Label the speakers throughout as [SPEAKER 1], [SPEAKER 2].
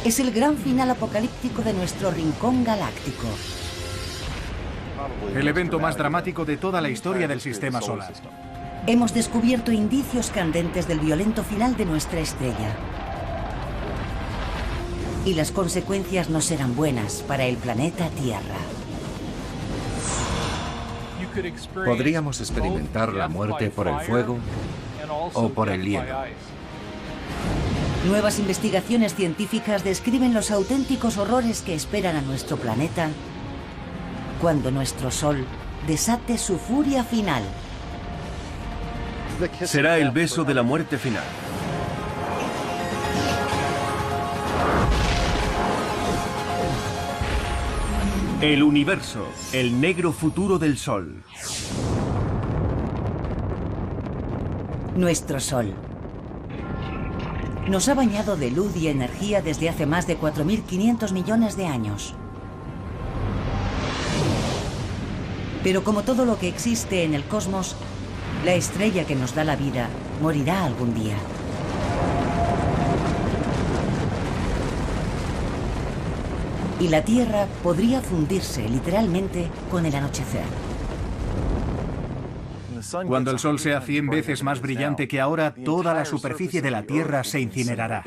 [SPEAKER 1] Es el gran final apocalíptico de nuestro rincón galáctico.
[SPEAKER 2] El evento más dramático de toda la historia del sistema solar.
[SPEAKER 1] Hemos descubierto indicios candentes del violento final de nuestra estrella. Y las consecuencias no serán buenas para el planeta Tierra.
[SPEAKER 3] Podríamos experimentar la muerte por el fuego o por el hielo.
[SPEAKER 1] Nuevas investigaciones científicas describen los auténticos horrores que esperan a nuestro planeta cuando nuestro Sol desate su furia final.
[SPEAKER 4] Será el beso de la muerte final. El universo, el negro futuro del Sol.
[SPEAKER 1] Nuestro Sol nos ha bañado de luz y energía desde hace más de 4.500 millones de años. Pero como todo lo que existe en el cosmos, la estrella que nos da la vida morirá algún día. Y la Tierra podría fundirse literalmente con el anochecer.
[SPEAKER 2] Cuando el Sol sea 100 veces más brillante que ahora, toda la superficie de la Tierra se incinerará.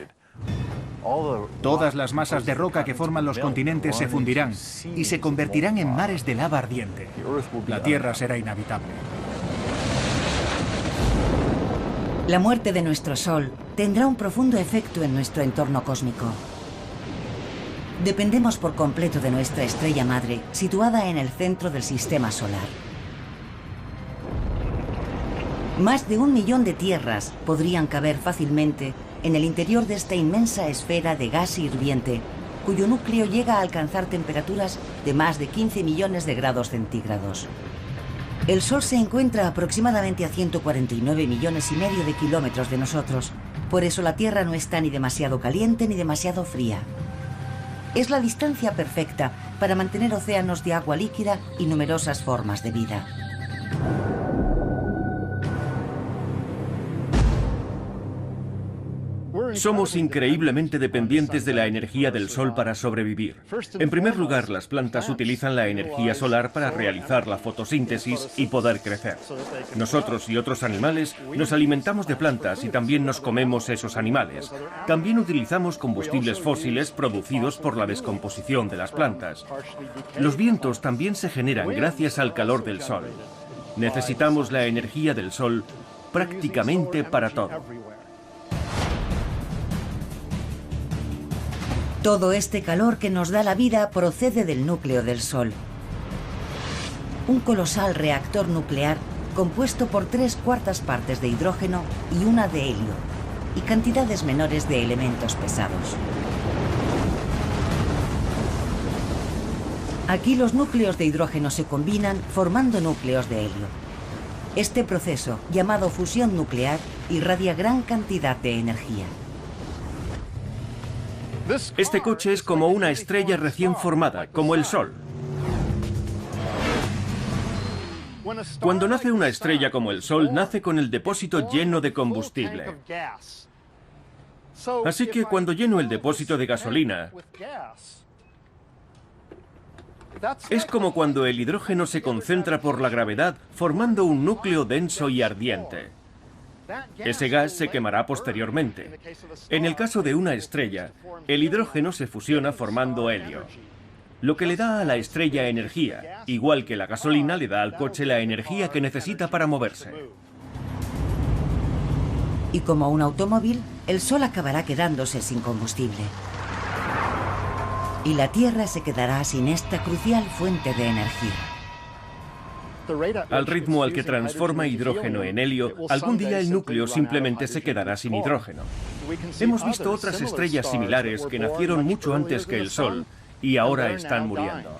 [SPEAKER 2] Todas las masas de roca que forman los continentes se fundirán y se convertirán en mares de lava ardiente. La Tierra será inhabitable.
[SPEAKER 1] La muerte de nuestro Sol tendrá un profundo efecto en nuestro entorno cósmico. Dependemos por completo de nuestra estrella madre, situada en el centro del sistema solar. Más de 1 millón de tierras podrían caber fácilmente en el interior de esta inmensa esfera de gas hirviente, cuyo núcleo llega a alcanzar temperaturas de más de 15 millones de grados centígrados. El Sol se encuentra aproximadamente a 149 millones y medio de kilómetros de nosotros. Por eso la Tierra no está ni demasiado caliente ni demasiado fría. Es la distancia perfecta para mantener océanos de agua líquida y numerosas formas de vida.
[SPEAKER 4] Somos increíblemente dependientes de la energía del Sol para sobrevivir. En primer lugar, las plantas utilizan la energía solar para realizar la fotosíntesis y poder crecer. Nosotros y otros animales nos alimentamos de plantas y también nos comemos esos animales. También utilizamos combustibles fósiles producidos por la descomposición de las plantas. Los vientos también se generan gracias al calor del Sol. Necesitamos la energía del Sol prácticamente para todo.
[SPEAKER 1] Todo este calor que nos da la vida procede del núcleo del Sol. Un colosal reactor nuclear compuesto por 3/4 partes de hidrógeno y 1 de helio, y cantidades menores de elementos pesados. Aquí los núcleos de hidrógeno se combinan formando núcleos de helio. Este proceso, llamado fusión nuclear, irradia gran cantidad de energía.
[SPEAKER 4] Este coche es como una estrella recién formada, como el Sol. Cuando nace una estrella como el Sol, nace con el depósito lleno de combustible. Así que cuando lleno el depósito de gasolina, es como cuando el hidrógeno se concentra por la gravedad, formando un núcleo denso y ardiente. Ese gas se quemará posteriormente. En el caso de una estrella, el hidrógeno se fusiona formando helio, lo que le da a la estrella energía, igual que la gasolina le da al coche la energía que necesita para moverse.
[SPEAKER 1] Y como un automóvil, el Sol acabará quedándose sin combustible. Y la Tierra se quedará sin esta crucial fuente de energía.
[SPEAKER 4] Al ritmo al que transforma hidrógeno en helio, algún día el núcleo simplemente se quedará sin hidrógeno. Hemos visto otras estrellas similares que nacieron mucho antes que el Sol y ahora están muriendo.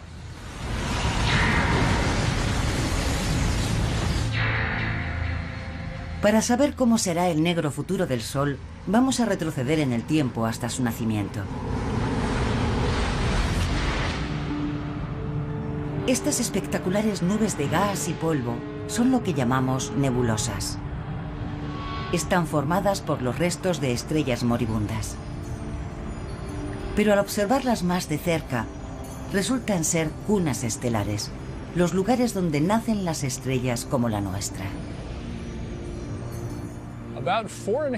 [SPEAKER 1] Para saber cómo será el negro futuro del Sol, vamos a retroceder en el tiempo hasta su nacimiento. Estas espectaculares nubes de gas y polvo son lo que llamamos nebulosas. Están formadas por los restos de estrellas moribundas. Pero al observarlas más de cerca, resultan ser cunas estelares, los lugares donde nacen las estrellas como la nuestra.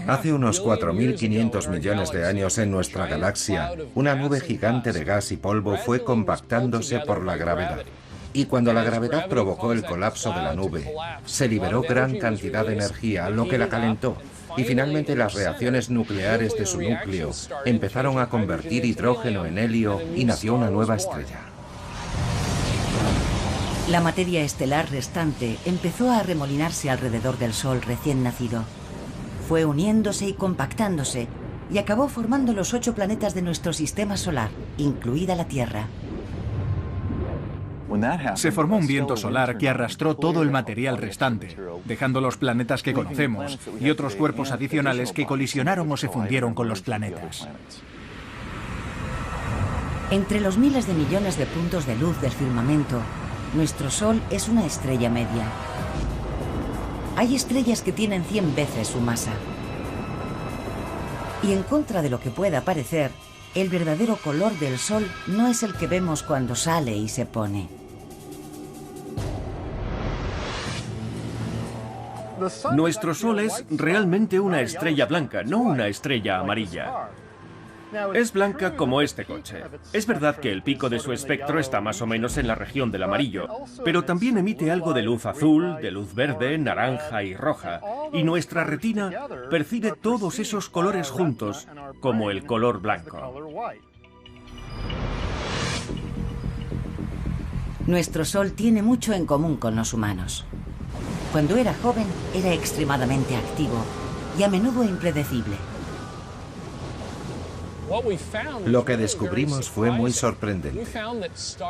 [SPEAKER 3] Hace unos 4.500 millones de años en nuestra galaxia, una nube gigante de gas y polvo fue compactándose por la gravedad. Y cuando la gravedad provocó el colapso de la nube, se liberó gran cantidad de energía, lo que la calentó. Y finalmente las reacciones nucleares de su núcleo empezaron a convertir hidrógeno en helio y nació una nueva estrella.
[SPEAKER 1] La materia estelar restante empezó a arremolinarse alrededor del Sol recién nacido. Fue uniéndose y compactándose y acabó formando los 8 planetas de nuestro sistema solar, incluida la Tierra.
[SPEAKER 2] Se formó un viento solar que arrastró todo el material restante, dejando los planetas que conocemos y otros cuerpos adicionales que colisionaron o se fundieron con los planetas.
[SPEAKER 1] Entre los miles de millones de puntos de luz del firmamento, nuestro Sol es una estrella media. Hay estrellas que tienen 100 veces su masa. Y en contra de lo que pueda parecer, el verdadero color del Sol no es el que vemos cuando sale y se pone.
[SPEAKER 4] Nuestro Sol es realmente una estrella blanca, no una estrella amarilla. Es blanca como este coche. Es verdad que el pico de su espectro está más o menos en la región del amarillo, pero también emite algo de luz azul, de luz verde, naranja y roja, y nuestra retina percibe todos esos colores juntos como el color blanco.
[SPEAKER 1] Nuestro Sol tiene mucho en común con los humanos. Cuando era joven, era extremadamente activo y a menudo impredecible.
[SPEAKER 3] Lo que descubrimos fue muy sorprendente.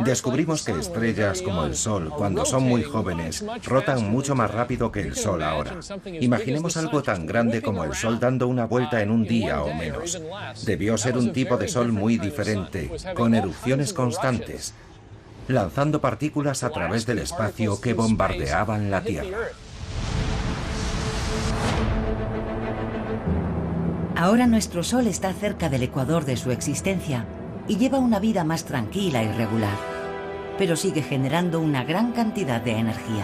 [SPEAKER 3] Descubrimos que estrellas como el Sol, cuando son muy jóvenes, rotan mucho más rápido que el Sol ahora. Imaginemos algo tan grande como el Sol dando una vuelta en un día o menos. Debió ser un tipo de Sol muy diferente, con erupciones constantes, lanzando partículas a través del espacio que bombardeaban la Tierra.
[SPEAKER 1] Ahora nuestro Sol está cerca del ecuador de su existencia y lleva una vida más tranquila y regular, pero sigue generando una gran cantidad de energía.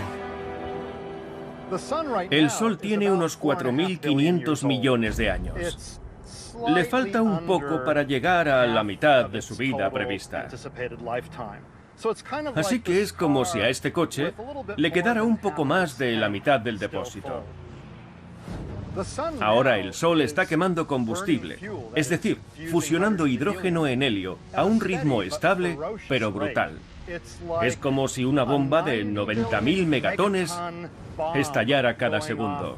[SPEAKER 4] El Sol tiene unos 4.500 millones de años. Le falta un poco para llegar a la mitad de su vida prevista. Así que es como si a este coche le quedara un poco más de la mitad del depósito. Ahora el Sol está quemando combustible, es decir, fusionando hidrógeno en helio a un ritmo estable pero brutal. Es como si una bomba de 90.000 megatones estallara cada segundo.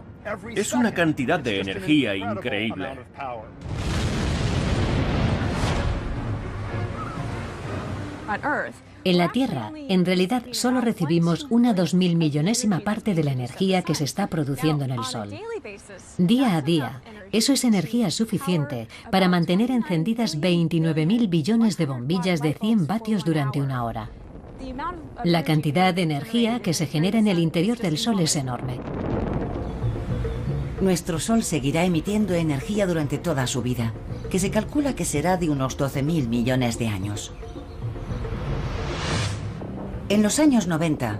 [SPEAKER 4] Es una cantidad de energía increíble.
[SPEAKER 5] En la Tierra, en realidad, solo recibimos una 2000.000.000ª parte de la energía que se está produciendo en el Sol. Día a día, eso es energía suficiente para mantener encendidas 29.000 billones de bombillas de 100 vatios durante una hora. La cantidad de energía que se genera en el interior del Sol es enorme.
[SPEAKER 1] Nuestro Sol seguirá emitiendo energía durante toda su vida, que se calcula que será de unos 12.000 millones de años. En los años 90,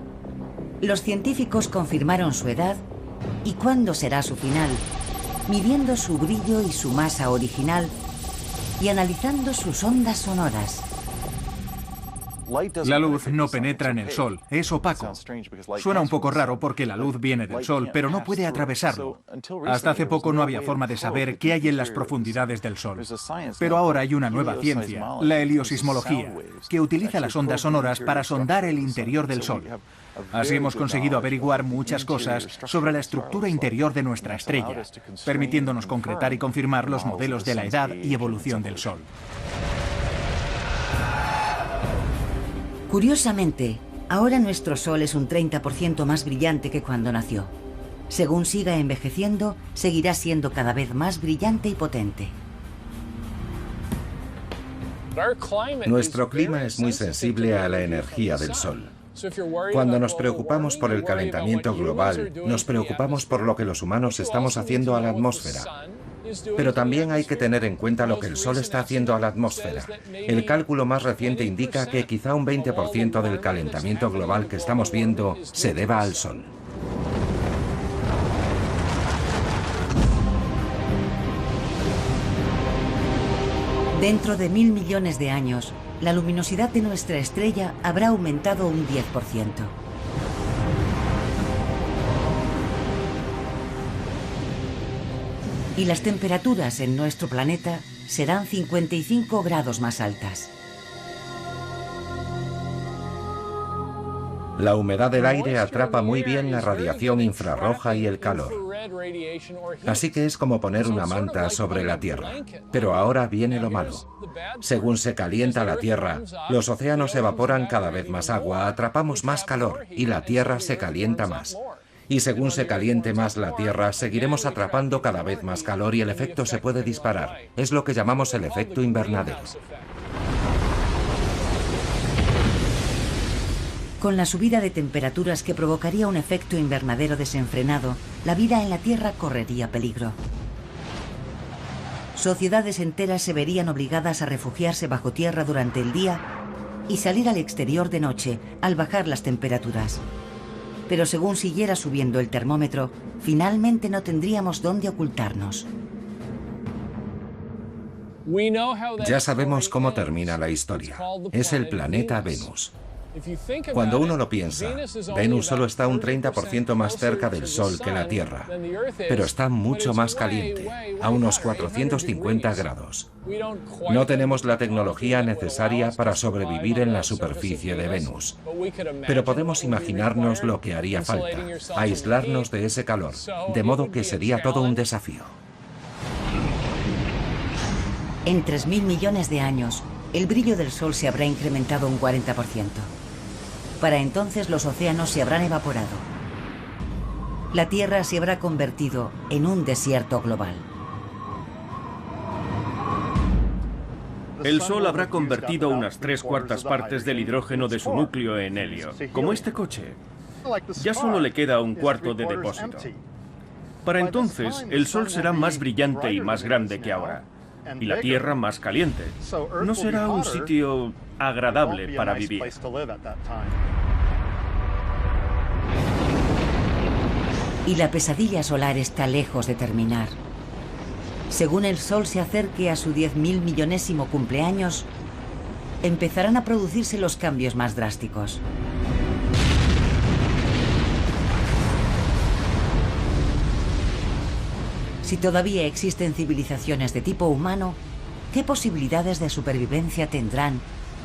[SPEAKER 1] los científicos confirmaron su edad y cuándo será su final, midiendo su brillo y su masa original y analizando sus ondas sonoras.
[SPEAKER 2] La luz no penetra en el Sol, es opaco. Suena un poco raro porque la luz viene del Sol, pero no puede atravesarlo. Hasta hace poco no había forma de saber qué hay en las profundidades del Sol. Pero ahora hay una nueva ciencia, la heliosismología, que utiliza las ondas sonoras para sondar el interior del Sol. Así hemos conseguido averiguar muchas cosas sobre la estructura interior de nuestra estrella, permitiéndonos concretar y confirmar los modelos de la edad y evolución del Sol.
[SPEAKER 1] Curiosamente, ahora nuestro Sol es un 30% más brillante que cuando nació. Según siga envejeciendo, seguirá siendo cada vez más brillante y potente.
[SPEAKER 3] Nuestro clima es muy sensible a la energía del Sol. Cuando nos preocupamos por el calentamiento global, nos preocupamos por lo que los humanos estamos haciendo a la atmósfera. Pero también hay que tener en cuenta lo que el Sol está haciendo a la atmósfera. El cálculo más reciente indica que quizá un 20% del calentamiento global que estamos viendo se deba al Sol.
[SPEAKER 1] Dentro de 1000 millones de años, la luminosidad de nuestra estrella habrá aumentado un 10%. Y las temperaturas en nuestro planeta serán 55 grados más altas.
[SPEAKER 3] La humedad del aire atrapa muy bien la radiación infrarroja y el calor. Así que es como poner una manta sobre la Tierra. Pero ahora viene lo malo. Según se calienta la Tierra, los océanos evaporan cada vez más agua, atrapamos más calor y la Tierra se calienta más. Y según se caliente más la Tierra, seguiremos atrapando cada vez más calor y el efecto se puede disparar. Es lo que llamamos el efecto invernadero.
[SPEAKER 1] Con la subida de temperaturas que provocaría un efecto invernadero desenfrenado, la vida en la Tierra correría peligro. Sociedades enteras se verían obligadas a refugiarse bajo tierra durante el día y salir al exterior de noche al bajar las temperaturas. Pero según siguiera subiendo el termómetro, finalmente no tendríamos dónde ocultarnos.
[SPEAKER 3] Ya sabemos cómo termina la historia. Es el planeta Venus. Cuando uno lo piensa, Venus solo está un 30% más cerca del Sol que la Tierra, pero está mucho más caliente, a unos 450 grados. No tenemos la tecnología necesaria para sobrevivir en la superficie de Venus, pero podemos imaginarnos lo que haría falta, aislarnos de ese calor, de modo que sería todo un desafío.
[SPEAKER 1] En 3000 millones de años, el brillo del Sol se habrá incrementado un 40%. Para entonces los océanos se habrán evaporado. La Tierra se habrá convertido en un desierto global.
[SPEAKER 4] El Sol habrá convertido unas 3/4 partes del hidrógeno de su núcleo en helio, como este coche. Ya solo le queda un cuarto de depósito. Para entonces, el Sol será más brillante y más grande que ahora, y la Tierra más caliente. No será un sitio agradable para vivir.
[SPEAKER 1] Y la pesadilla solar está lejos de terminar. Según el Sol se acerque a su 10.000 millonésimo cumpleaños, empezarán a producirse los cambios más drásticos. Si todavía existen civilizaciones de tipo humano, ¿qué posibilidades de supervivencia tendrán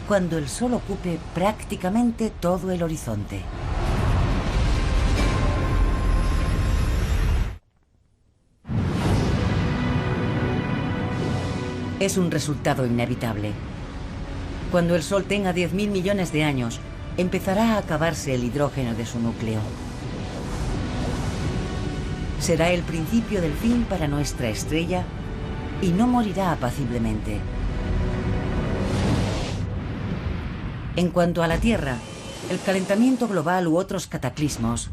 [SPEAKER 1] cuando el Sol ocupe prácticamente todo el horizonte? Es un resultado inevitable. Cuando el Sol tenga 10.000 millones de años, empezará a acabarse el hidrógeno de su núcleo. Será el principio del fin para nuestra estrella y no morirá apaciblemente. En cuanto a la Tierra, el calentamiento global u otros cataclismos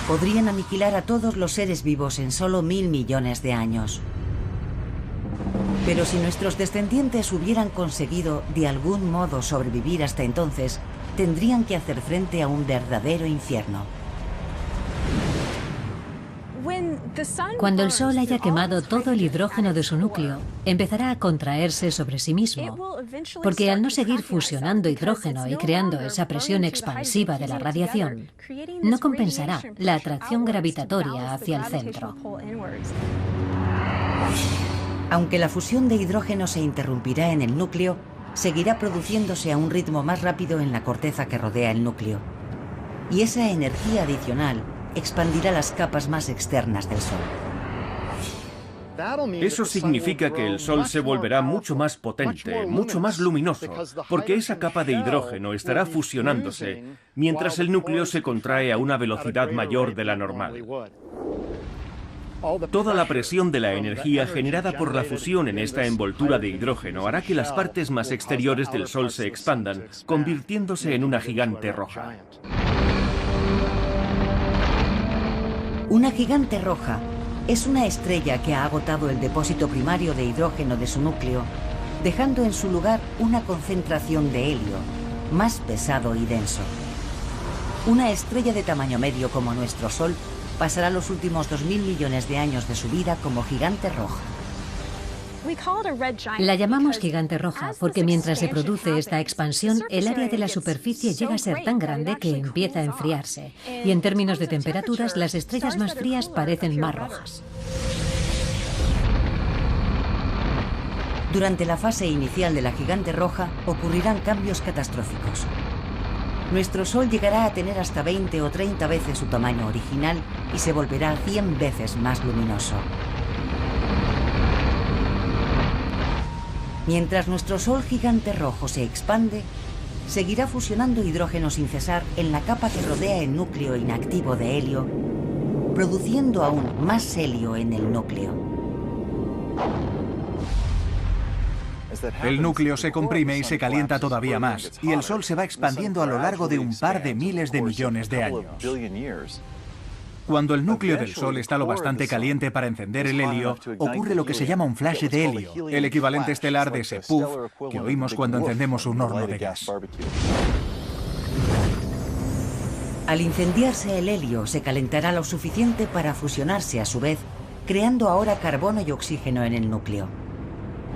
[SPEAKER 1] podrían aniquilar a todos los seres vivos en solo 1000 millones de años. Pero si nuestros descendientes hubieran conseguido de algún modo sobrevivir hasta entonces, tendrían que hacer frente a un verdadero infierno.
[SPEAKER 5] Cuando el Sol haya quemado todo el hidrógeno de su núcleo, empezará a contraerse sobre sí mismo, porque al no seguir fusionando hidrógeno y creando esa presión expansiva de la radiación, no compensará la atracción gravitatoria hacia el centro.
[SPEAKER 1] Aunque la fusión de hidrógeno se interrumpirá en el núcleo, seguirá produciéndose a un ritmo más rápido en la corteza que rodea el núcleo. Y esa energía adicional expandirá las capas más externas del Sol.
[SPEAKER 4] Eso significa que el Sol se volverá mucho más potente, mucho más luminoso, porque esa capa de hidrógeno estará fusionándose, mientras el núcleo se contrae a una velocidad mayor de la normal. Toda la presión de la energía generada por la fusión en esta envoltura de hidrógeno hará que las partes más exteriores del Sol se expandan, convirtiéndose en una gigante roja.
[SPEAKER 1] Una gigante roja es una estrella que ha agotado el depósito primario de hidrógeno de su núcleo, dejando en su lugar una concentración de helio, más pesado y denso. Una estrella de tamaño medio como nuestro Sol pasará los últimos 2000 millones de años de su vida como gigante roja.
[SPEAKER 5] La llamamos gigante roja porque mientras se produce esta expansión, el área de la superficie llega a ser tan grande que empieza a enfriarse. Y en términos de temperaturas, las estrellas más frías parecen más rojas.
[SPEAKER 1] Durante la fase inicial de la gigante roja ocurrirán cambios catastróficos. Nuestro Sol llegará a tener hasta 20 o 30 veces su tamaño original y se volverá 100 veces más luminoso. Mientras nuestro Sol gigante rojo se expande, seguirá fusionando hidrógeno sin cesar en la capa que rodea el núcleo inactivo de helio, produciendo aún más helio en el núcleo.
[SPEAKER 2] El núcleo se comprime y se calienta todavía más, y el Sol se va expandiendo a lo largo de un par de miles de millones de años. Cuando el núcleo del Sol está lo bastante caliente para encender el helio, ocurre lo que se llama un flash de helio, el equivalente estelar de ese puff que oímos cuando encendemos un horno de gas.
[SPEAKER 1] Al incendiarse el helio, se calentará lo suficiente para fusionarse a su vez, creando ahora carbono y oxígeno en el núcleo.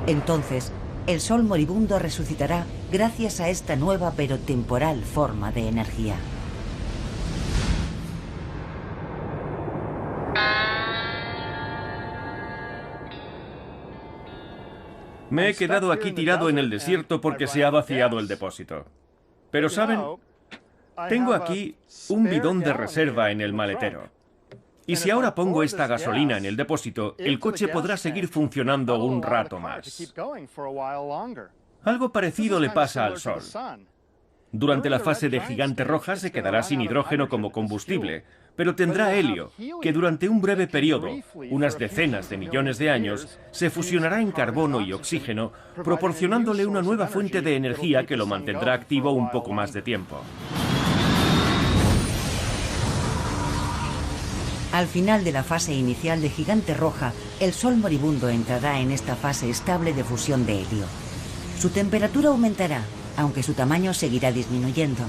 [SPEAKER 1] Entonces, el Sol moribundo resucitará gracias a esta nueva pero temporal forma de energía.
[SPEAKER 4] Me he quedado aquí tirado en el desierto porque se ha vaciado el depósito. Pero ¿saben? Tengo aquí un bidón de reserva en el maletero. Y si ahora pongo esta gasolina en el depósito, el coche podrá seguir funcionando un rato más. Algo parecido le pasa al Sol. Durante la fase de gigante roja se quedará sin hidrógeno como combustible, pero tendrá helio, que durante un breve periodo, unas decenas de millones de años, se fusionará en carbono y oxígeno, proporcionándole una nueva fuente de energía que lo mantendrá activo un poco más de tiempo.
[SPEAKER 1] Al final de la fase inicial de gigante roja, el Sol moribundo entrará en esta fase estable de fusión de helio. Su temperatura aumentará, aunque su tamaño seguirá disminuyendo.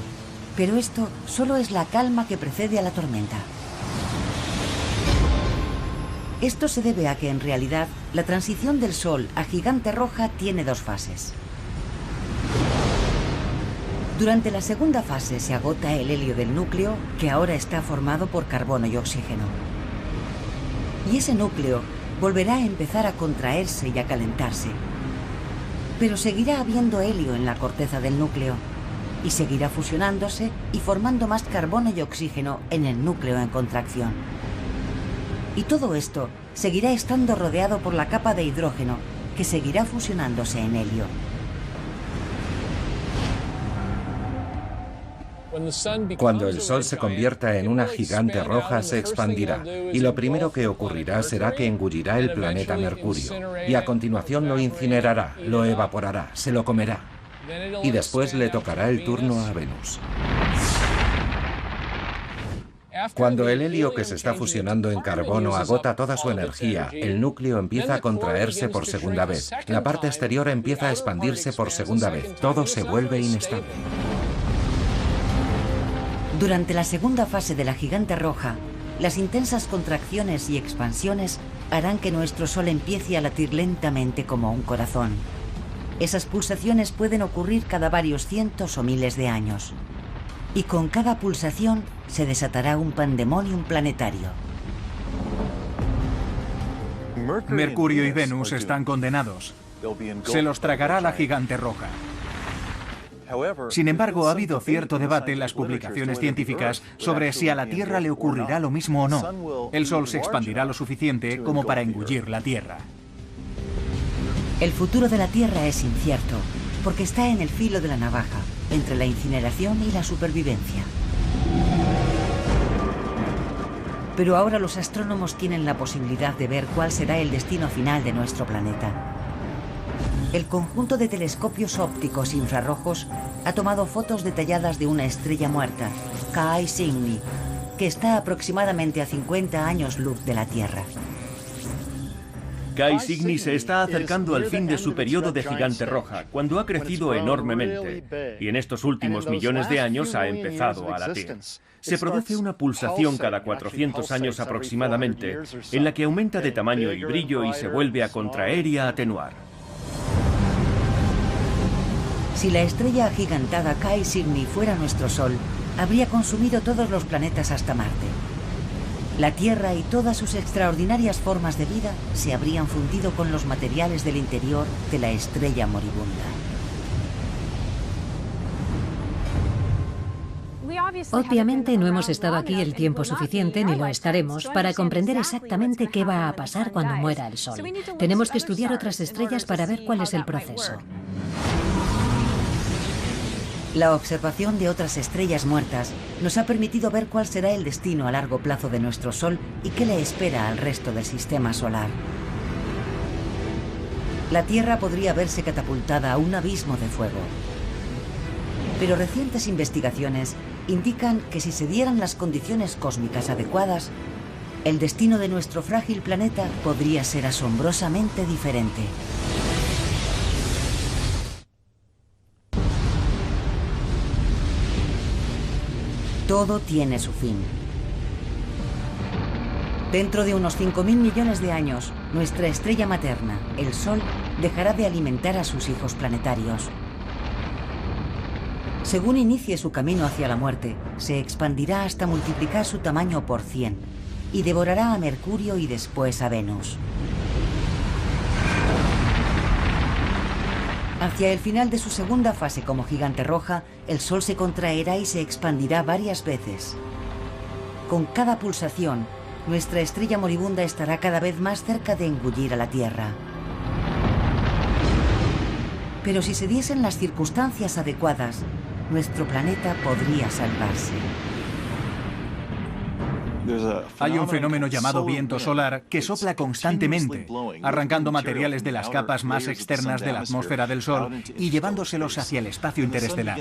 [SPEAKER 1] Pero esto solo es la calma que precede a la tormenta. Esto se debe a que en realidad la transición del Sol a gigante roja tiene dos fases. Durante la segunda fase se agota el helio del núcleo, que ahora está formado por carbono y oxígeno. Y ese núcleo volverá a empezar a contraerse y a calentarse. Pero seguirá habiendo helio en la corteza del núcleo, y seguirá fusionándose y formando más carbono y oxígeno en el núcleo en contracción. Y todo esto seguirá estando rodeado por la capa de hidrógeno, que seguirá fusionándose en helio.
[SPEAKER 3] Cuando el Sol se convierta en una gigante roja, se expandirá, y lo primero que ocurrirá será que engullirá el planeta Mercurio, y a continuación lo incinerará, lo evaporará, se lo comerá, y después le tocará el turno a Venus. Cuando el helio que se está fusionando en carbono agota toda su energía, el núcleo empieza a contraerse por segunda vez, la parte exterior empieza a expandirse por segunda vez, todo se vuelve inestable.
[SPEAKER 1] Durante la segunda fase de la gigante roja, las intensas contracciones y expansiones harán que nuestro Sol empiece a latir lentamente como un corazón. Esas pulsaciones pueden ocurrir cada varios cientos o miles de años. Y con cada pulsación se desatará un pandemonium planetario.
[SPEAKER 2] Mercurio y Venus están condenados. Se los tragará la gigante roja. Sin embargo, ha habido cierto debate en las publicaciones científicas sobre si a la Tierra le ocurrirá lo mismo o no. El Sol se expandirá lo suficiente como para engullir la Tierra.
[SPEAKER 1] El futuro de la Tierra es incierto, porque está en el filo de la navaja, entre la incineración y la supervivencia. Pero ahora los astrónomos tienen la posibilidad de ver cuál será el destino final de nuestro planeta. El conjunto de telescopios ópticos infrarrojos ha tomado fotos detalladas de una estrella muerta, K Cygni, que está aproximadamente a 50 años luz de la Tierra.
[SPEAKER 4] Chi Cygni se está acercando al fin de su periodo de gigante roja, cuando ha crecido enormemente, y en estos últimos millones de años ha empezado a latir. Se produce una pulsación cada 400 años aproximadamente, en la que aumenta de tamaño y brillo y se vuelve a contraer y a atenuar.
[SPEAKER 1] Si la estrella agigantada Chi Cygni fuera nuestro Sol, habría consumido todos los planetas hasta Marte. La Tierra y todas sus extraordinarias formas de vida se habrían fundido con los materiales del interior de la estrella moribunda.
[SPEAKER 5] Obviamente no hemos estado aquí el tiempo suficiente, ni lo estaremos, para comprender exactamente qué va a pasar cuando muera el Sol. Tenemos que estudiar otras estrellas para ver cuál es el proceso.
[SPEAKER 1] La observación de otras estrellas muertas nos ha permitido ver cuál será el destino a largo plazo de nuestro Sol y qué le espera al resto del sistema solar. La Tierra podría verse catapultada a un abismo de fuego. Pero recientes investigaciones indican que si se dieran las condiciones cósmicas adecuadas, el destino de nuestro frágil planeta podría ser asombrosamente diferente. Todo tiene su fin. Dentro de unos 5.000 millones de años, nuestra estrella materna, el Sol, dejará de alimentar a sus hijos planetarios. Según inicie su camino hacia la muerte, se expandirá hasta multiplicar su tamaño por 100 y devorará a Mercurio y después a Venus. Hacia el final de su segunda fase como gigante roja, el Sol se contraerá y se expandirá varias veces. Con cada pulsación, nuestra estrella moribunda estará cada vez más cerca de engullir a la Tierra. Pero si se diesen las circunstancias adecuadas, nuestro planeta podría salvarse.
[SPEAKER 2] Hay un fenómeno llamado viento solar que sopla constantemente, arrancando materiales de las capas más externas de la atmósfera del Sol y llevándoselos hacia el espacio interestelar.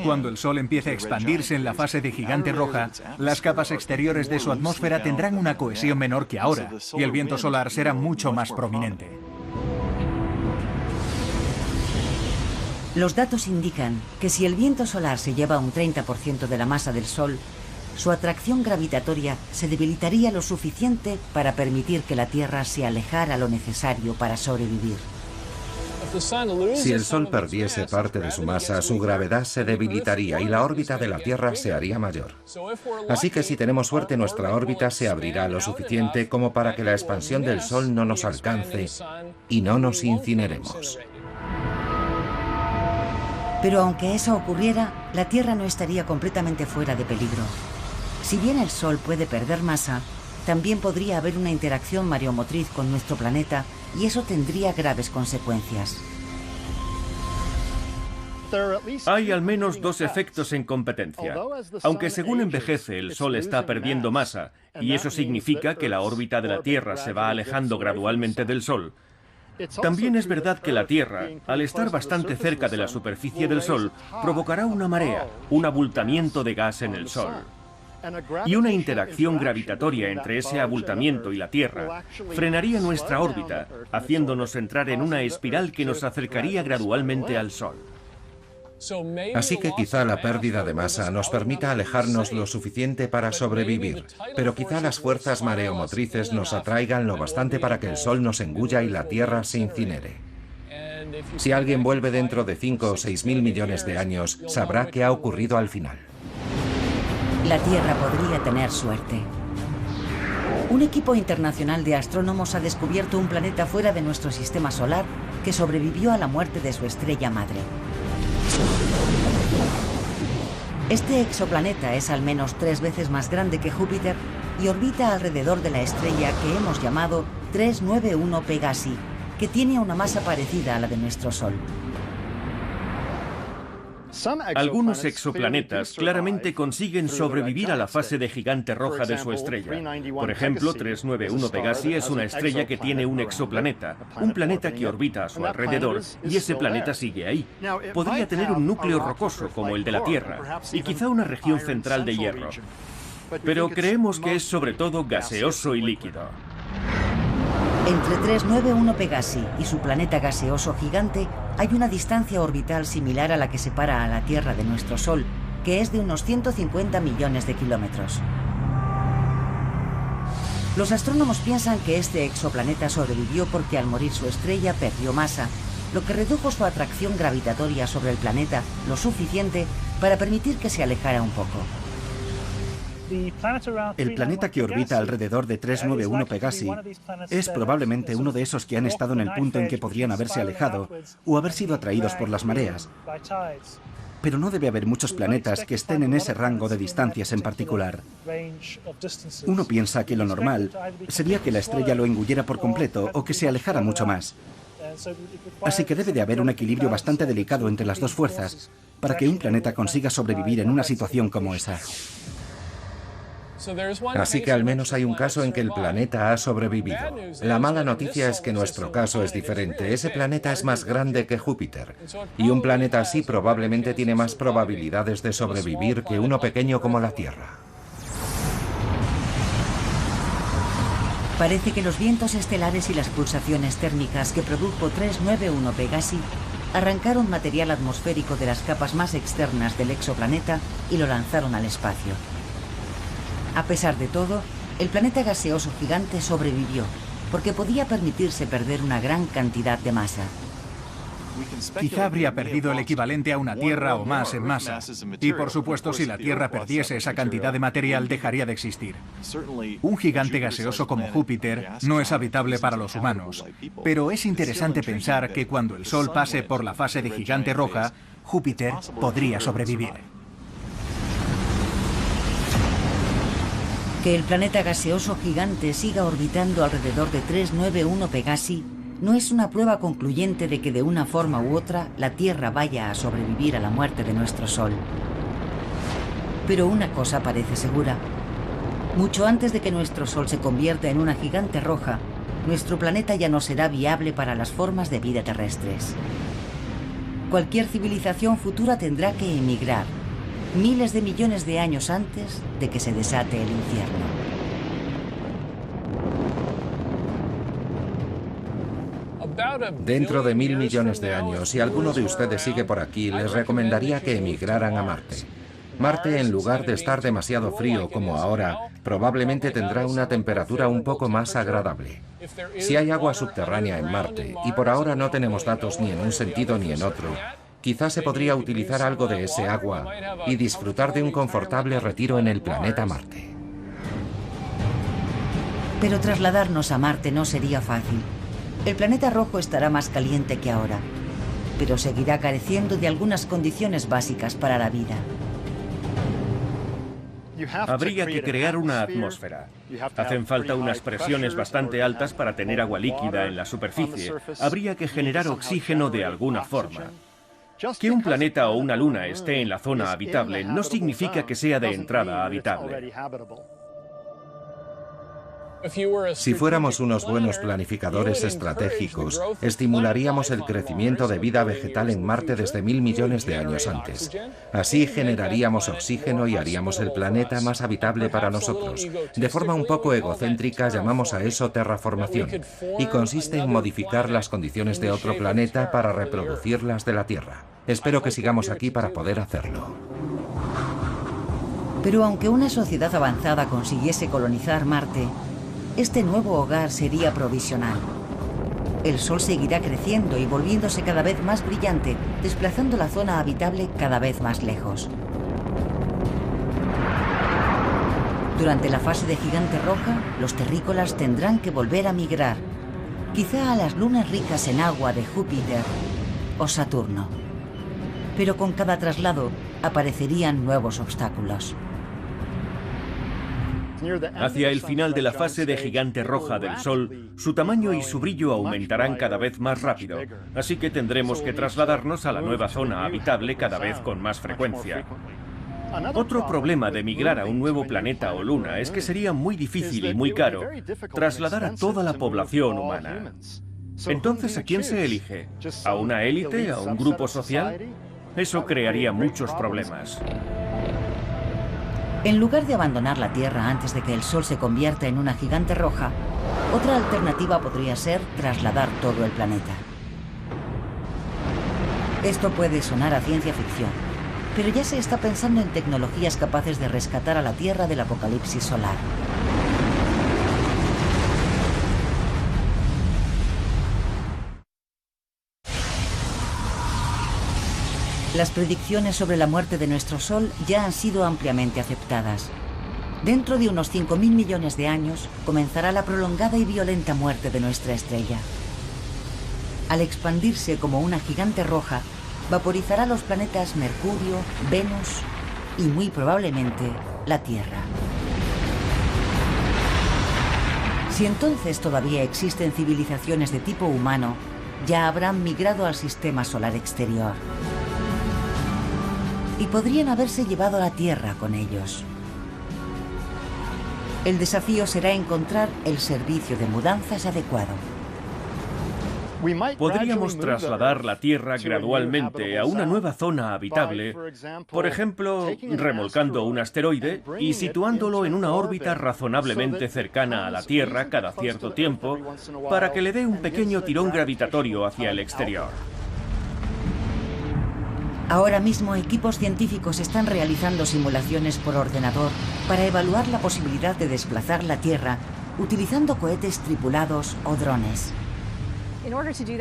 [SPEAKER 2] Cuando el Sol empiece a expandirse en la fase de gigante roja, las capas exteriores de su atmósfera tendrán una cohesión menor que ahora, y el viento solar será mucho más prominente.
[SPEAKER 1] Los datos indican que si el viento solar se lleva un 30% de la masa del Sol, su atracción gravitatoria se debilitaría lo suficiente para permitir que la Tierra se alejara lo necesario para sobrevivir.
[SPEAKER 3] Si el Sol perdiese parte de su masa, su gravedad se debilitaría y la órbita de la Tierra se haría mayor. Así que si tenemos suerte, nuestra órbita se abrirá lo suficiente como para que la expansión del Sol no nos alcance y no nos incineremos.
[SPEAKER 1] Pero aunque eso ocurriera, la Tierra no estaría completamente fuera de peligro. Si bien el Sol puede perder masa, también podría haber una interacción mareomotriz con nuestro planeta y eso tendría graves consecuencias.
[SPEAKER 4] Hay al menos dos efectos en competencia. Aunque según envejece el Sol está perdiendo masa, y eso significa que la órbita de la Tierra se va alejando gradualmente del Sol, también es verdad que la Tierra, al estar bastante cerca de la superficie del Sol, provocará una marea, un abultamiento de gas en el Sol. Y una interacción gravitatoria entre ese abultamiento y la Tierra frenaría nuestra órbita, haciéndonos entrar en una espiral que nos acercaría gradualmente al Sol.
[SPEAKER 3] Así que quizá la pérdida de masa nos permita alejarnos lo suficiente para sobrevivir, pero quizá las fuerzas mareomotrices nos atraigan lo bastante para que el Sol nos engulla y la Tierra se incinere. Si alguien vuelve dentro de 5 o 6.000 millones de años, sabrá qué ha ocurrido al final.
[SPEAKER 1] La Tierra podría tener suerte. Un equipo internacional de astrónomos ha descubierto un planeta fuera de nuestro sistema solar que sobrevivió a la muerte de su estrella madre. Este exoplaneta es al menos 3 veces más grande que Júpiter y orbita alrededor de la estrella que hemos llamado 391 Pegasi, que tiene una masa parecida a la de nuestro Sol.
[SPEAKER 4] Algunos exoplanetas claramente consiguen sobrevivir a la fase de gigante roja de su estrella. Por ejemplo, 391 Pegasi es una estrella que tiene un exoplaneta, un planeta que orbita a su alrededor, y ese planeta sigue ahí. Podría tener un núcleo rocoso como el de la Tierra, y quizá una región central de hierro. pero creemos que es sobre todo gaseoso y líquido.
[SPEAKER 1] Entre 391 Pegasi y su planeta gaseoso gigante hay una distancia orbital similar a la que separa a la Tierra de nuestro Sol, que es de unos 150 millones de kilómetros. Los astrónomos piensan que este exoplaneta sobrevivió porque al morir su estrella perdió masa, lo que redujo su atracción gravitatoria sobre el planeta lo suficiente para permitir que se alejara un poco.
[SPEAKER 6] El planeta que orbita alrededor de 391 Pegasi es probablemente uno de esos que han estado en el punto en que podrían haberse alejado o haber sido atraídos por las mareas. Pero no debe haber muchos planetas que estén en ese rango de distancias en particular. Uno piensa que lo normal sería que la estrella lo engullera por completo o que se alejara mucho más. Así que debe de haber un equilibrio bastante delicado entre las dos fuerzas para que un planeta consiga sobrevivir en una situación como esa.
[SPEAKER 3] Así que al menos hay un caso en que el planeta ha sobrevivido. La mala noticia es que nuestro caso es diferente. Ese planeta es más grande que Júpiter. Y un planeta así probablemente tiene más probabilidades de sobrevivir que uno pequeño como la Tierra.
[SPEAKER 1] Parece que los vientos estelares y las pulsaciones térmicas que produjo 391 Pegasi arrancaron material atmosférico de las capas más externas del exoplaneta y lo lanzaron al espacio. A pesar de todo, el planeta gaseoso gigante sobrevivió, porque podía permitirse perder una gran cantidad de masa.
[SPEAKER 2] Quizá habría perdido el equivalente a una Tierra o más en masa. Y por supuesto, si la Tierra perdiese esa cantidad de material, dejaría de existir. Un gigante gaseoso como Júpiter no es habitable para los humanos. Pero es interesante pensar que cuando el Sol pase por la fase de gigante roja, Júpiter podría sobrevivir.
[SPEAKER 1] Que el planeta gaseoso gigante siga orbitando alrededor de 391 Pegasi no es una prueba concluyente de que de una forma u otra la Tierra vaya a sobrevivir a la muerte de nuestro Sol. Pero una cosa parece segura. Mucho antes de que nuestro Sol se convierta en una gigante roja, nuestro planeta ya no será viable para las formas de vida terrestres. Cualquier civilización futura tendrá que emigrar, miles de millones de años antes de que se desate el infierno.
[SPEAKER 3] Dentro de 1000 millones de años, si alguno de ustedes sigue por aquí, les recomendaría que emigraran a Marte. Marte, en lugar de estar demasiado frío como ahora, probablemente tendrá una temperatura un poco más agradable. Si hay agua subterránea en Marte, y por ahora no tenemos datos ni en un sentido ni en otro, quizás se podría utilizar algo de ese agua y disfrutar de un confortable retiro en el planeta Marte.
[SPEAKER 1] Pero trasladarnos a Marte no sería fácil. El planeta rojo estará más caliente que ahora, pero seguirá careciendo de algunas condiciones básicas para la vida.
[SPEAKER 4] Habría que crear una atmósfera. Hacen falta unas presiones bastante altas para tener agua líquida en la superficie. Habría que generar oxígeno de alguna forma. Que un planeta o una luna esté en la zona habitable no significa que sea de entrada habitable.
[SPEAKER 3] Si fuéramos unos buenos planificadores estratégicos, estimularíamos el crecimiento de vida vegetal en Marte desde 1000 millones de años antes. Así generaríamos oxígeno y haríamos el planeta más habitable para nosotros. De forma un poco egocéntrica llamamos a eso terraformación, y consiste en modificar las condiciones de otro planeta para reproducirlas de la Tierra. Espero que sigamos aquí para poder hacerlo.
[SPEAKER 1] Pero aunque una sociedad avanzada consiguiese colonizar Marte, este nuevo hogar sería provisional. El Sol seguirá creciendo y volviéndose cada vez más brillante, desplazando la zona habitable cada vez más lejos. Durante la fase de gigante roja, los terrícolas tendrán que volver a migrar, quizá a las lunas ricas en agua de Júpiter o Saturno. Pero con cada traslado aparecerían nuevos obstáculos.
[SPEAKER 4] Hacia el final de la fase de gigante roja del Sol, su tamaño y su brillo aumentarán cada vez más rápido, así que tendremos que trasladarnos a la nueva zona habitable cada vez con más frecuencia. Otro problema de migrar a un nuevo planeta o luna es que sería muy difícil y muy caro trasladar a toda la población humana. Entonces, ¿a quién se elige? ¿A una élite? ¿A un grupo social? Eso crearía muchos problemas.
[SPEAKER 1] En lugar de abandonar la Tierra antes de que el Sol se convierta en una gigante roja, otra alternativa podría ser trasladar todo el planeta. Esto puede sonar a ciencia ficción, pero ya se está pensando en tecnologías capaces de rescatar a la Tierra del apocalipsis solar. Las predicciones sobre la muerte de nuestro Sol ya han sido ampliamente aceptadas. Dentro de unos 5.000 millones de años comenzará la prolongada y violenta muerte de nuestra estrella. Al expandirse como una gigante roja, vaporizará los planetas Mercurio, Venus y muy probablemente la Tierra. Si entonces todavía existen civilizaciones de tipo humano, ya habrán migrado al sistema solar exterior. Y podrían haberse llevado a la Tierra con ellos. El desafío será encontrar el servicio de mudanzas adecuado.
[SPEAKER 4] Podríamos trasladar la Tierra gradualmente a una nueva zona habitable, por ejemplo, remolcando un asteroide y situándolo en una órbita razonablemente cercana a la Tierra cada cierto tiempo, para que le dé un pequeño tirón gravitatorio hacia el exterior.
[SPEAKER 1] Ahora mismo equipos científicos están realizando simulaciones por ordenador para evaluar la posibilidad de desplazar la Tierra utilizando cohetes tripulados o drones.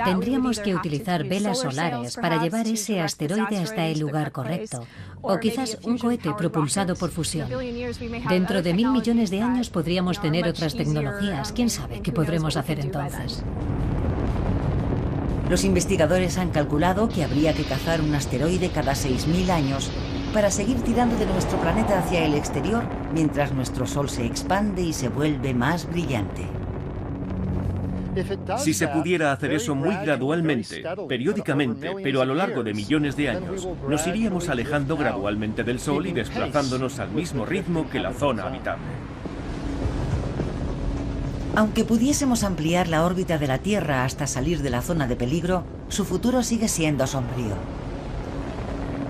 [SPEAKER 5] Tendríamos que utilizar velas solares para llevar ese asteroide hasta el lugar correcto, o quizás un cohete propulsado por fusión. Dentro de 1.000 millones de años podríamos tener otras tecnologías. ¿Quién sabe qué podremos hacer entonces?
[SPEAKER 1] Los investigadores han calculado que habría que cazar un asteroide cada 6.000 años para seguir tirando de nuestro planeta hacia el exterior mientras nuestro Sol se expande y se vuelve más brillante.
[SPEAKER 4] Si se pudiera hacer eso muy gradualmente, periódicamente, pero a lo largo de millones de años, nos iríamos alejando gradualmente del Sol y desplazándonos al mismo ritmo que la zona habitable.
[SPEAKER 1] Aunque pudiésemos ampliar la órbita de la Tierra hasta salir de la zona de peligro, su futuro sigue siendo sombrío.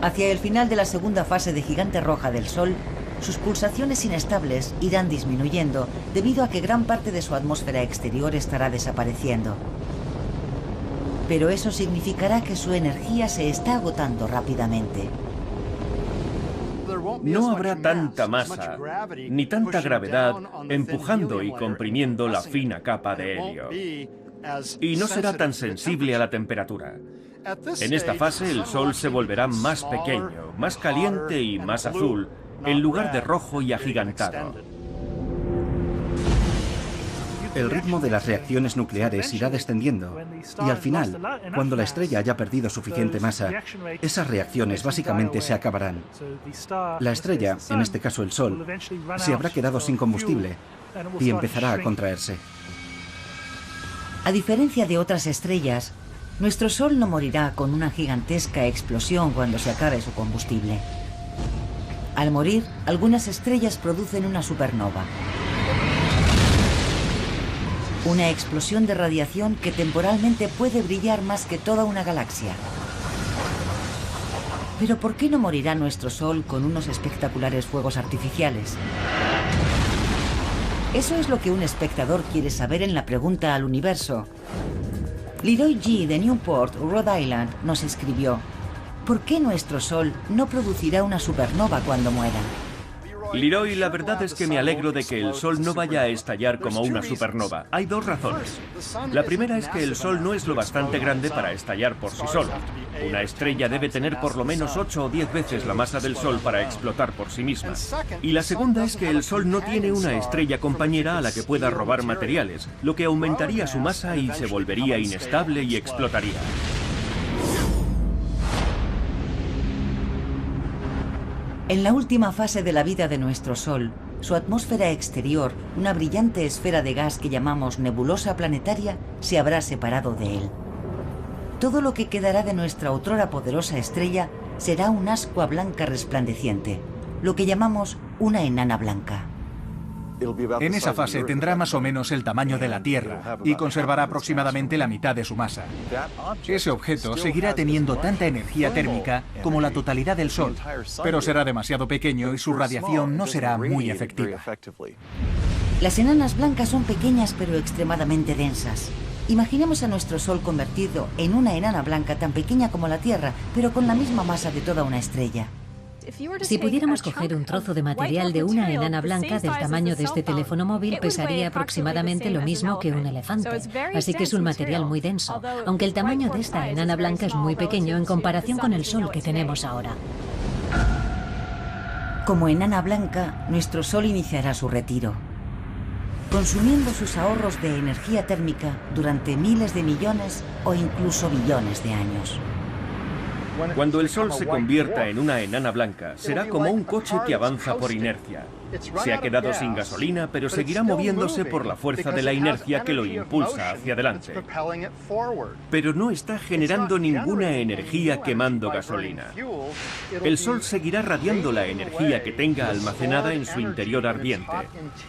[SPEAKER 1] Hacia el final de la segunda fase de gigante roja del Sol, sus pulsaciones inestables irán disminuyendo debido a que gran parte de su atmósfera exterior estará desapareciendo. Pero eso significará que su energía se está agotando rápidamente.
[SPEAKER 4] No habrá tanta masa, ni tanta gravedad empujando y comprimiendo la fina capa de helio. Y no será tan sensible a la temperatura. En esta fase el Sol se volverá más pequeño, más caliente y más azul, en lugar de rojo y agigantado.
[SPEAKER 6] El ritmo de las reacciones nucleares irá descendiendo y al final, cuando la estrella haya perdido suficiente masa, esas reacciones básicamente se acabarán. La estrella, en este caso el Sol, se habrá quedado sin combustible y empezará a contraerse.
[SPEAKER 1] A diferencia de otras estrellas, nuestro Sol no morirá con una gigantesca explosión cuando se acabe su combustible. Al morir, algunas estrellas producen una supernova. Una explosión de radiación que temporalmente puede brillar más que toda una galaxia. Pero ¿por qué no morirá nuestro Sol con unos espectaculares fuegos artificiales? Eso es lo que un espectador quiere saber en la pregunta al universo. Leroy G. de Newport, Rhode Island, nos escribió: ¿por qué nuestro Sol no producirá una supernova cuando muera?
[SPEAKER 4] Leroy, la verdad es que me alegro de que el Sol no vaya a estallar como una supernova. Hay dos razones. La primera es que el Sol no es lo bastante grande para estallar por sí solo. Una estrella debe tener por lo menos 8 o 10 veces la masa del Sol para explotar por sí misma. Y la segunda es que el Sol no tiene una estrella compañera a la que pueda robar materiales, lo que aumentaría su masa y se volvería inestable y explotaría.
[SPEAKER 1] En la última fase de la vida de nuestro Sol, su atmósfera exterior, una brillante esfera de gas que llamamos nebulosa planetaria, se habrá separado de él. Todo lo que quedará de nuestra otrora poderosa estrella será una ascua blanca resplandeciente, lo que llamamos una enana blanca.
[SPEAKER 2] En esa fase tendrá más o menos el tamaño de la Tierra y conservará aproximadamente la mitad de su masa. Ese objeto seguirá teniendo tanta energía térmica como la totalidad del Sol, pero será demasiado pequeño y su radiación no será muy efectiva.
[SPEAKER 1] Las enanas blancas son pequeñas pero extremadamente densas. Imaginemos a nuestro Sol convertido en una enana blanca tan pequeña como la Tierra, pero con la misma masa de toda una estrella.
[SPEAKER 5] Si pudiéramos coger un trozo de material de una enana blanca del tamaño de este teléfono móvil, pesaría aproximadamente lo mismo que un elefante. Así que es un material muy denso, aunque el tamaño de esta enana blanca es muy pequeño en comparación con el Sol que tenemos ahora.
[SPEAKER 1] Como enana blanca, nuestro Sol iniciará su retiro, consumiendo sus ahorros de energía térmica durante miles de millones o incluso billones de años.
[SPEAKER 4] Cuando el Sol se convierta en una enana blanca, será como un coche que avanza por inercia. Se ha quedado sin gasolina, pero seguirá moviéndose por la fuerza de la inercia que lo impulsa hacia adelante. Pero no está generando ninguna energía quemando gasolina. El Sol seguirá radiando la energía que tenga almacenada en su interior ardiente,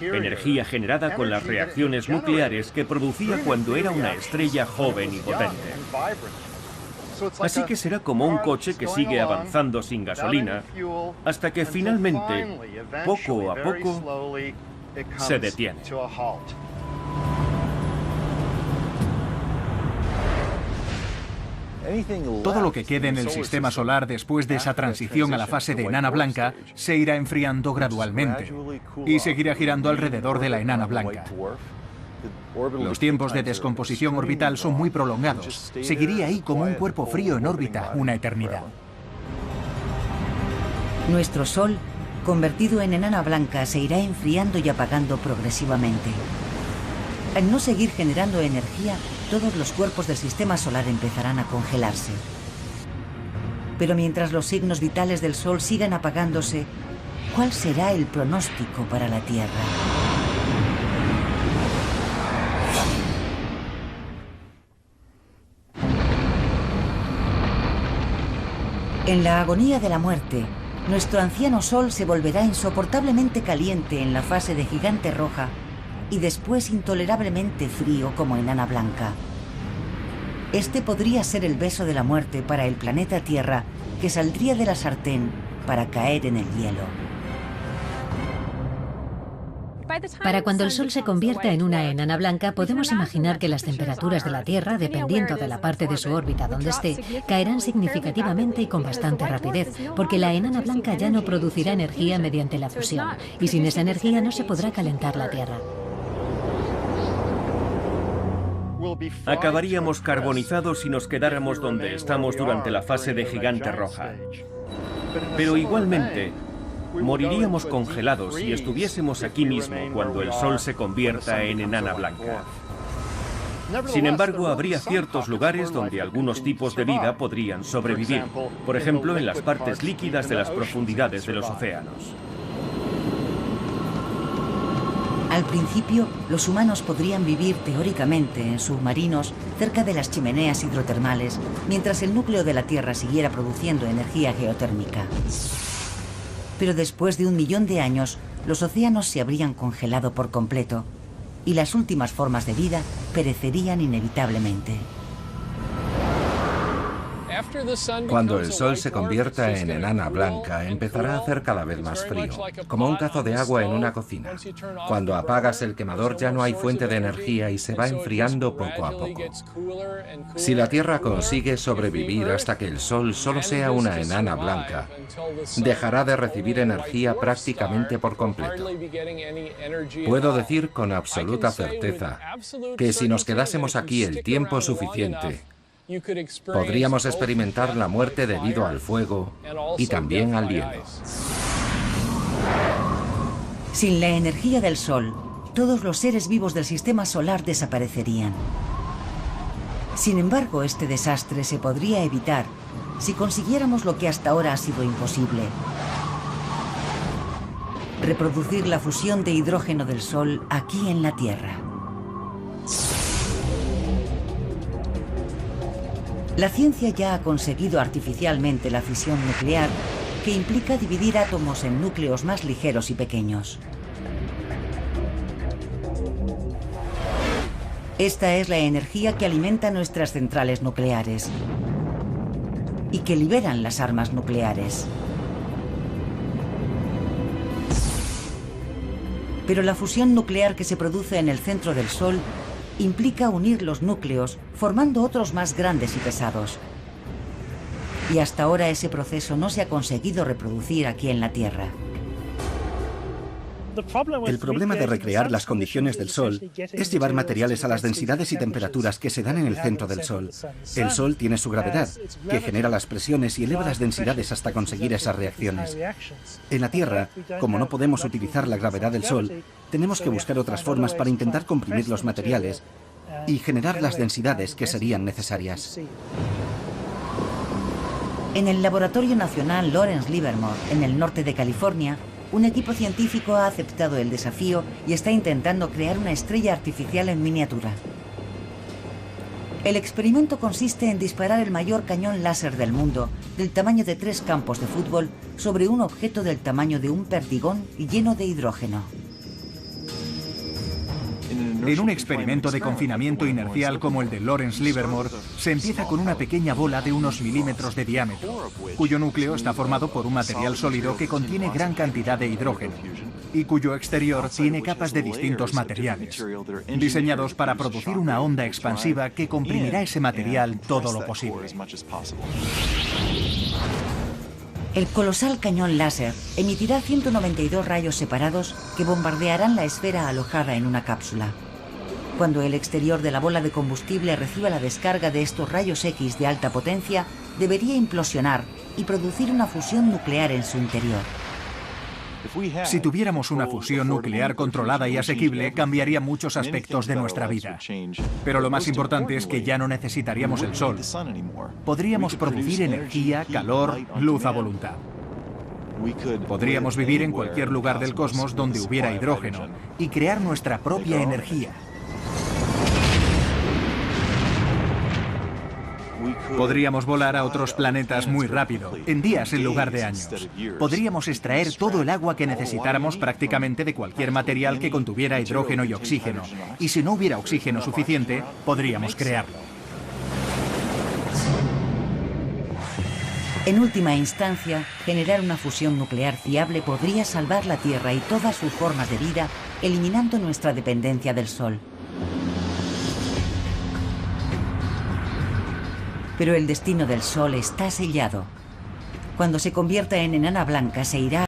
[SPEAKER 4] energía generada con las reacciones nucleares que producía cuando era una estrella joven y potente. Así que será como un coche que sigue avanzando sin gasolina hasta que finalmente, poco a poco, se detiene.
[SPEAKER 2] Todo lo que quede en el sistema solar después de esa transición a la fase de enana blanca se irá enfriando gradualmente y seguirá girando alrededor de la enana blanca. Los tiempos de descomposición orbital son muy prolongados. Seguiría ahí como un cuerpo frío en órbita una eternidad.
[SPEAKER 1] Nuestro Sol, convertido en enana blanca, se irá enfriando y apagando progresivamente. Al no seguir generando energía, todos los cuerpos del sistema solar empezarán a congelarse. Pero mientras los signos vitales del Sol sigan apagándose, ¿cuál será el pronóstico para la Tierra? En la agonía de la muerte, nuestro anciano Sol se volverá insoportablemente caliente en la fase de gigante roja y después intolerablemente frío como enana blanca. Este podría ser el beso de la muerte para el planeta Tierra, que saldría de la sartén para caer en el hielo.
[SPEAKER 5] Para cuando el Sol se convierta en una enana blanca, podemos imaginar que las temperaturas de la Tierra, dependiendo de la parte de su órbita donde esté, caerán significativamente y con bastante rapidez, porque la enana blanca ya no producirá energía mediante la fusión, y sin esa energía no se podrá calentar la Tierra.
[SPEAKER 4] Acabaríamos carbonizados si nos quedáramos donde estamos durante la fase de gigante roja. Pero igualmente, moriríamos congelados si estuviésemos aquí mismo cuando el Sol se convierta en enana blanca. Sin embargo, habría ciertos lugares donde algunos tipos de vida podrían sobrevivir, por ejemplo, en las partes líquidas de las profundidades de los océanos.
[SPEAKER 1] Al principio, los humanos podrían vivir teóricamente en submarinos cerca de las chimeneas hidrotermales, mientras el núcleo de la Tierra siguiera produciendo energía geotérmica. Pero después de 1 millón de años, los océanos se habrían congelado por completo y las últimas formas de vida perecerían inevitablemente.
[SPEAKER 3] Cuando el Sol se convierta en enana blanca, empezará a hacer cada vez más frío, como un cazo de agua en una cocina. Cuando apagas el quemador ya no hay fuente de energía y se va enfriando poco a poco. Si la Tierra consigue sobrevivir hasta que el Sol solo sea una enana blanca, dejará de recibir energía prácticamente por completo. Puedo decir con absoluta certeza que si nos quedásemos aquí el tiempo suficiente, podríamos experimentar la muerte debido al fuego y también al hielo.
[SPEAKER 1] Sin la energía del Sol, todos los seres vivos del sistema solar desaparecerían. Sin embargo, este desastre se podría evitar si consiguiéramos lo que hasta ahora ha sido imposible: reproducir la fusión de hidrógeno del Sol aquí en la Tierra. La ciencia ya ha conseguido artificialmente la fisión nuclear, que implica dividir átomos en núcleos más ligeros y pequeños. Esta es la energía que alimenta nuestras centrales nucleares y que liberan las armas nucleares. Pero la fusión nuclear que se produce en el centro del Sol implica unir los núcleos formando otros más grandes y pesados. Y hasta ahora ese proceso no se ha conseguido reproducir aquí en la Tierra.
[SPEAKER 6] El problema de recrear las condiciones del Sol es llevar materiales a las densidades y temperaturas que se dan en el centro del Sol. El Sol tiene su gravedad, que genera las presiones y eleva las densidades hasta conseguir esas reacciones. En la Tierra, como no podemos utilizar la gravedad del Sol, tenemos que buscar otras formas para intentar comprimir los materiales y generar las densidades que serían necesarias.
[SPEAKER 1] En el Laboratorio Nacional Lawrence Livermore, en el norte de California, un equipo científico ha aceptado el desafío y está intentando crear una estrella artificial en miniatura. El experimento consiste en disparar el mayor cañón láser del mundo, del tamaño de 3 campos de fútbol, sobre un objeto del tamaño de un perdigón lleno de hidrógeno.
[SPEAKER 2] En un experimento de confinamiento inercial como el de Lawrence Livermore, se empieza con una pequeña bola de unos milímetros de diámetro, cuyo núcleo está formado por un material sólido que contiene gran cantidad de hidrógeno y cuyo exterior tiene capas de distintos materiales, diseñados para producir una onda expansiva que comprimirá ese material todo lo posible.
[SPEAKER 1] El colosal cañón láser emitirá 192 rayos separados que bombardearán la esfera alojada en una cápsula. Cuando el exterior de la bola de combustible reciba la descarga de estos rayos X de alta potencia, debería implosionar y producir una fusión nuclear en su interior.
[SPEAKER 2] Si tuviéramos una fusión nuclear controlada y asequible, cambiaría muchos aspectos de nuestra vida. Pero lo más importante es que ya no necesitaríamos el Sol. Podríamos producir energía, calor, luz a voluntad. Podríamos vivir en cualquier lugar del cosmos donde hubiera hidrógeno y crear nuestra propia energía. Podríamos volar a otros planetas muy rápido, en días en lugar de años. Podríamos extraer todo el agua que necesitáramos prácticamente de cualquier material que contuviera hidrógeno y oxígeno. Y si no hubiera oxígeno suficiente, podríamos crearlo.
[SPEAKER 1] En última instancia, generar una fusión nuclear fiable podría salvar la Tierra y todas sus formas de vida, eliminando nuestra dependencia del Sol. Pero el destino del Sol está sellado. Cuando se convierta en enana blanca, se irá